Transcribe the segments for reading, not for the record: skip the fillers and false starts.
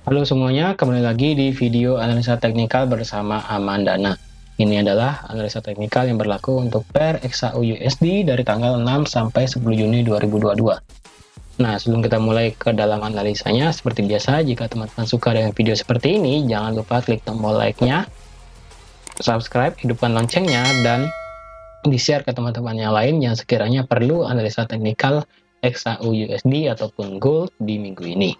Halo semuanya, kembali lagi di video analisa teknikal bersama Amandana. Ini adalah analisa teknikal yang berlaku untuk pair XAU-USD dari tanggal 6 sampai 10 Juni 2022. Nah, sebelum kita mulai ke dalam analisanya, seperti biasa, jika teman-teman suka dengan video seperti ini, jangan lupa klik tombol like-nya, subscribe, hidupkan loncengnya, dan di-share ke teman-teman yang lain yang sekiranya perlu analisa teknikal XAU-USD ataupun gold di minggu ini.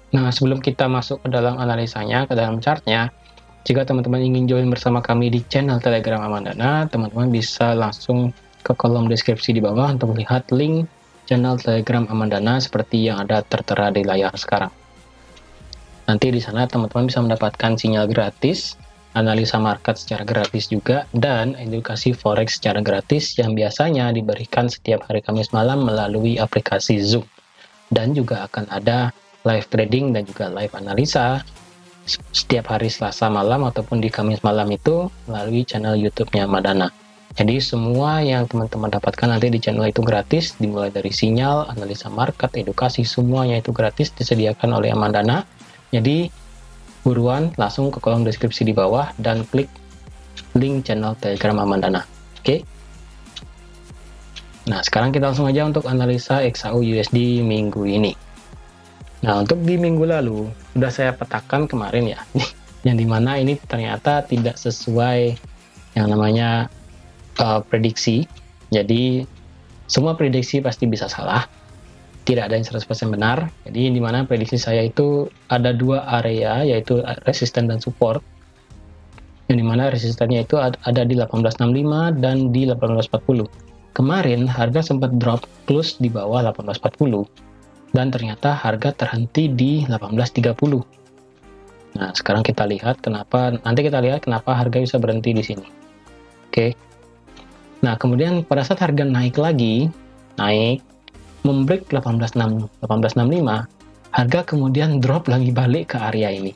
Nah, sebelum kita masuk ke dalam analisanya, ke dalam chartnya, jika teman-teman ingin join bersama kami di channel Telegram Amandana, teman-teman bisa langsung ke kolom deskripsi di bawah untuk melihat link channel Telegram Amandana seperti yang ada tertera di layar sekarang. Nanti di sana teman-teman bisa mendapatkan sinyal gratis, analisa market secara gratis juga, dan edukasi forex secara gratis yang biasanya diberikan setiap hari Kamis malam melalui aplikasi Zoom. Dan juga akan ada live trading dan juga live analisa setiap hari Selasa malam ataupun di Kamis malam itu melalui channel YouTube-nya Madana. Jadi semua yang teman-teman dapatkan nanti di channel itu gratis, dimulai dari sinyal, analisa market, edukasi, semuanya itu gratis disediakan oleh Madana. Jadi buruan langsung ke kolom deskripsi di bawah dan klik link channel Telegram Madana. Oke? Nah, sekarang kita langsung aja untuk analisa XAU-USD minggu ini. Nah, untuk di minggu lalu, sudah saya petakan kemarin ya, yang dimana ini ternyata tidak sesuai yang namanya prediksi. Jadi, semua prediksi pasti bisa salah. Tidak ada yang 100% benar. Jadi, yang dimana prediksi saya itu ada dua area, yaitu resisten dan support. Yang dimana resistennya itu ada di 1865 dan di 1840. Kemarin, harga sempat drop close di bawah 1840. Dan ternyata harga terhenti di 1830. Nah, sekarang kita lihat kenapa harga bisa berhenti di sini. Oke. Nah, kemudian pada saat harga naik membreak 1865, harga kemudian drop lagi balik ke area ini.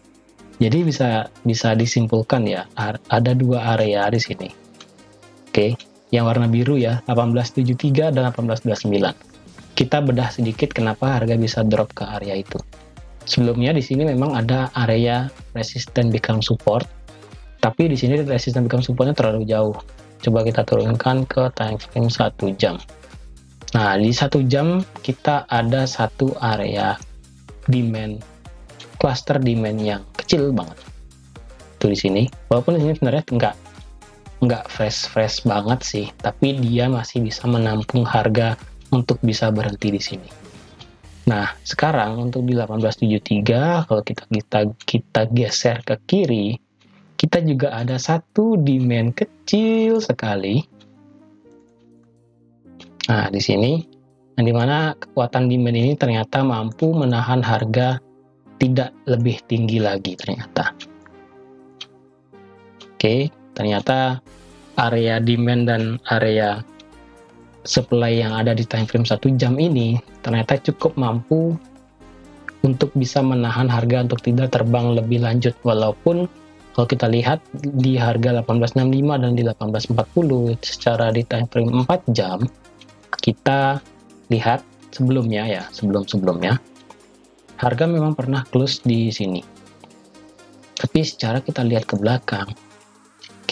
Jadi bisa disimpulkan ya, ada dua area di sini. Oke, yang warna biru ya, 1873 dan 1829. Kita bedah sedikit kenapa harga bisa drop ke area itu. Sebelumnya di sini memang ada area resisten become support, tapi di sini resisten become supportnya terlalu jauh. Coba kita turunkan ke time frame 1 jam. Nah, di 1 jam kita ada satu area demand, cluster demand yang kecil banget. Itu di sini. Walaupun di sini sebenarnya nggak fresh banget sih, tapi dia masih bisa menampung harga untuk bisa berhenti di sini. Nah, sekarang untuk di 1873, kalau kita geser ke kiri, kita juga ada satu demand kecil sekali. Nah, di sini, yang dimana kekuatan demand ini ternyata mampu menahan harga tidak lebih tinggi lagi ternyata. Oke, ternyata area demand dan area supply yang ada di time frame 1 jam ini ternyata cukup mampu untuk bisa menahan harga untuk tidak terbang lebih lanjut, walaupun kalau kita lihat di harga 1865 dan di 1840 secara di time frame 4 jam kita lihat sebelumnya harga memang pernah close di sini, tapi secara kita lihat ke belakang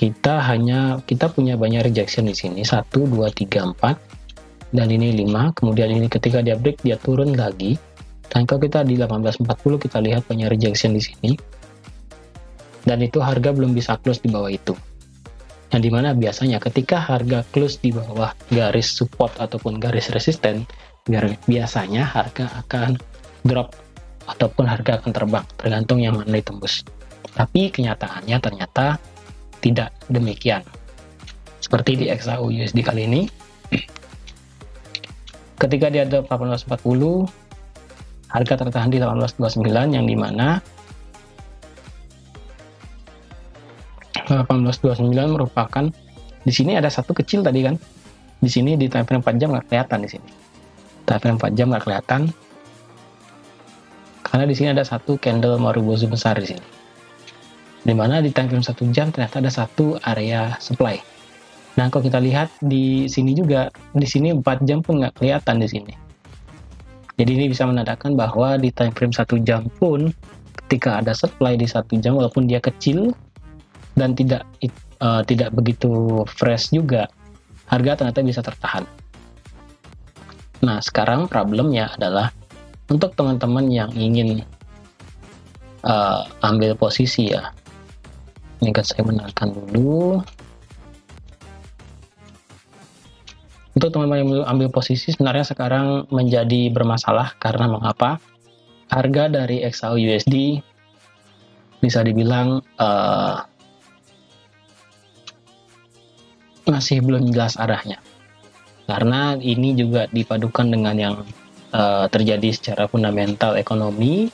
kita punya banyak rejection di sini, 1, 2, 3, 4, dan ini 5, kemudian ini ketika dia break, dia turun lagi, dan kalau kita di 1840, kita lihat banyak rejection di sini, dan itu harga belum bisa close di bawah itu. Yang dimana biasanya ketika harga close di bawah garis support ataupun garis resisten, biasanya harga akan drop, ataupun harga akan terbang, tergantung yang mana ditembus. Tapi kenyataannya ternyata tidak demikian. Seperti di XAU-USD kali ini, ketika dia ada 1840, harga tertahan di 1829, yang dimana 1829 merupakan, di sini ada satu kecil tadi kan, di sini di time frame 4 jam nggak kelihatan di sini. Time frame 4 jam nggak kelihatan, karena di sini ada satu candle Marubozu besar di sini. Dimana di time frame 1 jam ternyata ada satu area supply. Nah, kalau kita lihat di sini juga, di sini 4 jam pun nggak kelihatan di sini. Jadi ini bisa menandakan bahwa di time frame 1 jam pun ketika ada supply di 1 jam walaupun dia kecil dan tidak begitu fresh juga, harga ternyata bisa tertahan. Nah, sekarang problemnya adalah untuk teman-teman yang ingin ambil posisi ya. Ini kan saya benarkan dulu. Untuk teman-teman yang ambil posisi sebenarnya sekarang menjadi bermasalah karena mengapa? Harga dari XAUUSD bisa dibilang masih belum jelas arahnya. Karena ini juga dipadukan dengan yang terjadi secara fundamental ekonomi,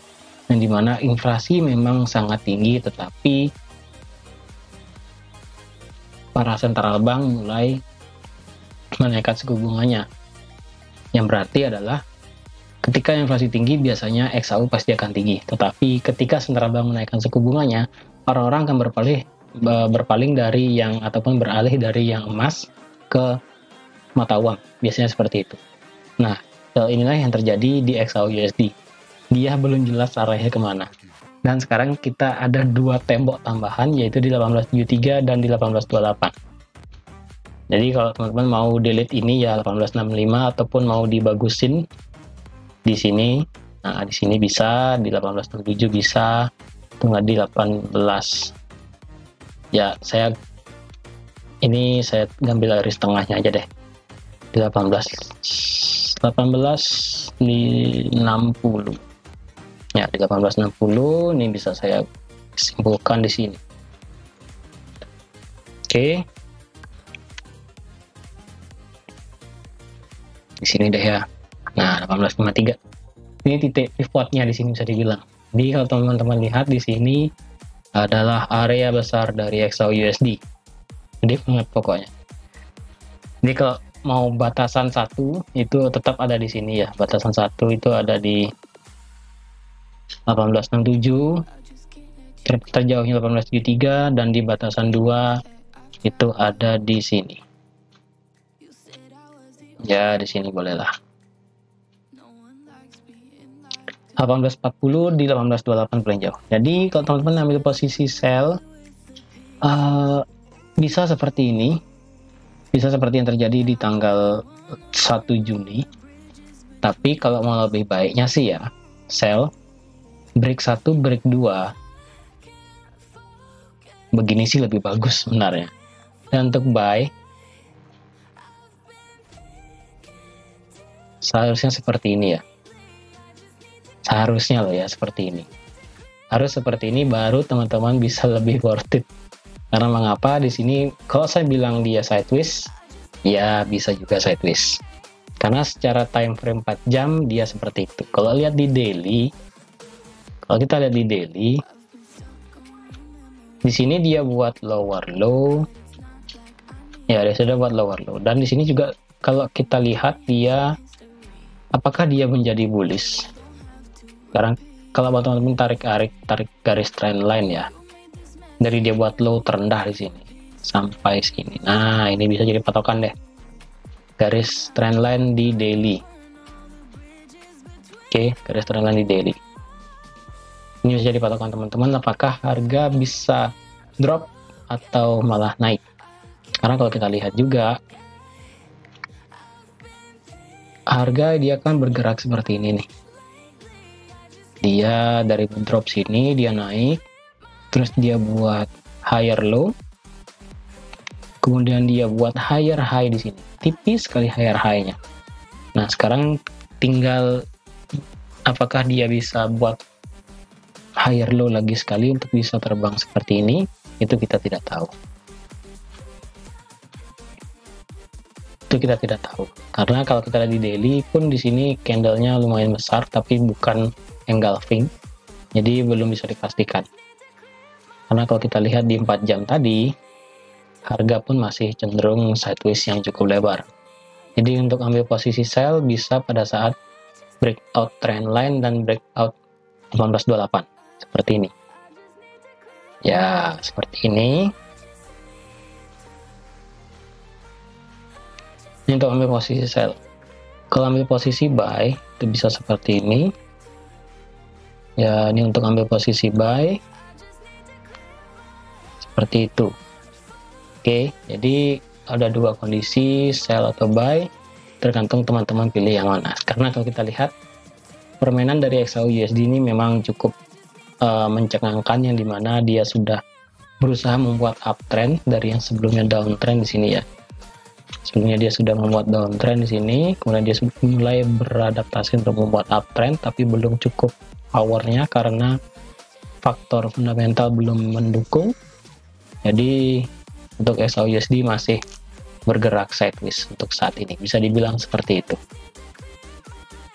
yang dimana inflasi memang sangat tinggi, tetapi para sentral bank mulai menaikkan suku bunganya. Yang berarti adalah ketika inflasi tinggi biasanya XAU pasti akan tinggi. Tetapi ketika sentral bank menaikkan suku bunganya, orang-orang akan berpaling dari yang ataupun beralih dari yang emas ke mata uang. Biasanya seperti itu. Nah, inilah yang terjadi di XAUUSD. Dia belum jelas arahnya kemana. Dan sekarang kita ada 2 tembok tambahan, yaitu di 1873 dan di 1828. Jadi kalau teman-teman mau delete ini ya 1865 ataupun mau dibagusin di sini, nah di sini bisa, di 1867 bisa, tengah di 18. Ya saya ngambil garis tengahnya aja deh. Di 1860. Ya, di 1860 ini bisa saya simpulkan di sini. Oke. Di sini deh ya. Nah, 1853. Ini titik pivotnya di sini bisa dibilang. Jadi kalau teman-teman lihat di sini adalah area besar dari XAUUSD. Jadi banget pokoknya. Jadi kalau mau batasan 1 itu tetap ada di sini ya. Batasan 1 itu ada di 1867, terjauhnya 1873, dan di batasan 2 itu ada di sini. Ya, di sini bolehlah. 1840 di 1828 paling jauh. Jadi kalau teman-teman ambil posisi sell, bisa seperti ini. Bisa seperti yang terjadi di tanggal 1 Juni. Tapi kalau mau lebih baiknya sih ya, sell, break 1, break 2. Begini sih lebih bagus sebenarnya. Dan untuk buy, seharusnya seperti ini ya. Seharusnya loh ya, seperti ini. Harus seperti ini baru teman-teman bisa lebih worth it. Karena mengapa di sini kalau saya bilang dia sideways, ya bisa juga sideways. Karena secara time frame 4 jam dia seperti itu. Kalau lihat di daily, kalau kita lihat di daily, di sini dia buat lower low. Ya, dia sudah buat lower low. Dan di sini juga kalau kita lihat dia apakah dia menjadi bullish. Sekarang kalau teman-teman tarik garis trend line ya. Dari dia buat low terendah di sini sampai sini. Nah, ini bisa jadi patokan deh. Garis trend line di daily. Oke, garis trend line di daily. Ini bisa jadi patokan teman-teman apakah harga bisa drop atau malah naik. Karena kalau kita lihat juga harga dia akan bergerak seperti ini nih. Dia dari drop sini dia naik, terus dia buat higher low, kemudian dia buat higher high di sini, tipis sekali higher high-nya. Nah sekarang tinggal apakah dia bisa buat higher low lagi sekali untuk bisa terbang seperti ini, itu kita tidak tahu. Itu kita tidak tahu. Karena kalau kita lihat di daily pun di sini candle-nya lumayan besar tapi bukan engulfing. Jadi belum bisa dipastikan. Karena kalau kita lihat di 4 jam tadi, harga pun masih cenderung sideways yang cukup lebar. Jadi untuk ambil posisi sell bisa pada saat breakout trend line dan breakout 1828 seperti ini. Ya, seperti ini. Ini untuk ambil posisi sell. Kalau ambil posisi buy itu bisa seperti ini ya. Ini untuk ambil posisi buy seperti itu. Oke, jadi ada dua kondisi, sell atau buy, tergantung teman-teman pilih yang mana. Karena kalau kita lihat permainan dari XAUUSD ini memang cukup mencengangkan, yang dimana dia sudah berusaha membuat uptrend dari yang sebelumnya downtrend di sini ya. Sebelumnya dia sudah membuat downtrend di sini, kemudian dia mulai beradaptasi untuk membuat uptrend, tapi belum cukup powernya karena faktor fundamental belum mendukung. Jadi untuk XAUUSD masih bergerak sideways untuk saat ini, bisa dibilang seperti itu.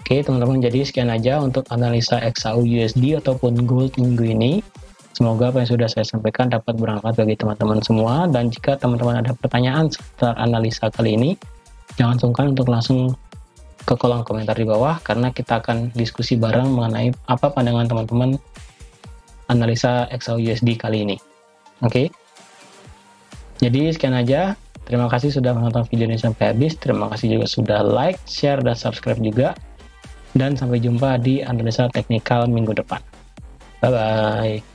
Oke teman-teman, jadi sekian aja untuk analisa XAUUSD ataupun gold minggu ini. Semoga apa yang sudah saya sampaikan dapat bermanfaat bagi teman-teman semua, dan jika teman-teman ada pertanyaan seputar analisa kali ini, jangan sungkan untuk langsung ke kolom komentar di bawah, karena kita akan diskusi bareng mengenai apa pandangan teman-teman analisa XAUUSD kali ini. Oke, jadi sekian aja. Terima kasih sudah menonton video ini sampai habis. Terima kasih juga sudah like, share, dan subscribe juga. Dan sampai jumpa di analisa teknikal minggu depan. Bye-bye.